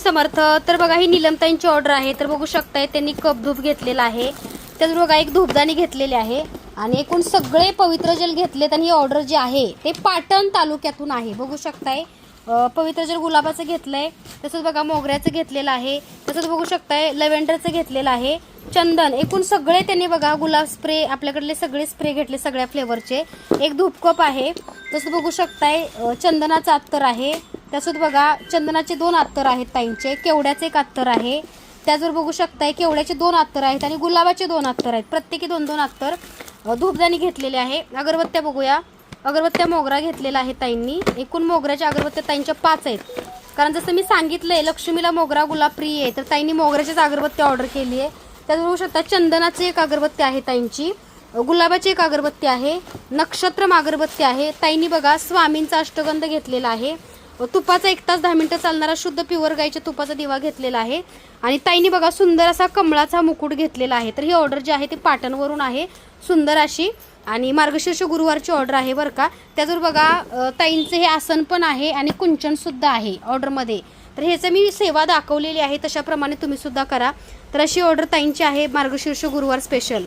समर्थ. तर बघा ही नीलमताईंची ऑर्डर आहे. तर बघू शकताय त्यांनी कप धूप घेतलेला आहे. त्यात बघा एक धूपदाणी घेतलेली आहे आणि एकूण सगळे पवित्र जल घेतलेत. आणि ही ऑर्डर जी आहे ते पाटण तालुक्यातून आहे. बघू शकताय पवित्र जल गुलाबाचं घेतलंय, तसंच बघा मोगऱ्याचं घेतलेलं आहे, तसंच बघू शकताय लव्हेंडरचं घेतलेलं आहे, चंदन, एकूण सगळे त्यांनी बघा गुलाब स्प्रे आपल्याकडले सगळे स्प्रे घेतले सगळ्या फ्लेवरचे. एक धूपकप आहे, तसं बघू शकताय चंदनाचं अत्तर आहे, तसंच बघा चंदनाचे 2 अत्तर आहेत ताईंचे, केवड्याचे 1 अत्तर आहे, त्याचवर बघू शकताय केवड्याचे 2 अत्तर आहेत आणि गुलाबाचे 2 अत्तर आहेत, प्रत्येकी 2-2 अत्तर. धूपदाणी घेतलेले आहे. अगरबत्त्या बघूया, अगरबत्त्या मोगरा घेतलेला आहे ताईंनी. एकूण मोगऱ्याच्या अगरबत्त्या ताईंच्या 5 आहेत. कारण जसं मी सांगितलंय लक्ष्मीला मोगरा गुलाब प्रिय आहे, तर ताईंनी मोगऱ्याचीच अगरबत्ती ऑर्डर केली आहे. त्यात बघू शकता चंदनाची 1 अगरबत्ती आहे ताईंची, गुलाबाची 1 अगरबत्ती आहे, नक्षत्रम अगरबत्ती आहे. ताईंनी बघा स्वामींचा अष्टगंध घेतलेला आहे. तुपाचा 1 तास 10 मिनिटं चालणारा शुद्ध प्युअर गाईच्या तुपाचा दिवा घेतलेला आहे. आणि ताईंनी बघा सुंदर असा कमळाचा मुकुट घेतलेला आहे. तर ही ऑर्डर जी आहे ती पाटणवरून आहे, सुंदर अशी, आणि मार्गशीर्ष गुरुवारची ऑर्डर आहे बरं का. त्याचवर बघा ताईंचे हे आसन पण आहे आणि कुंचन सुद्धा आहे ऑर्डरमध्ये. तर ह्याचं मी सेवा दाखवलेली आहे, तशाप्रमाणे तुम्ही सुद्धा करा. तर अशी ऑर्डर ताईंची आहे मार्गशीर्ष गुरुवार स्पेशल.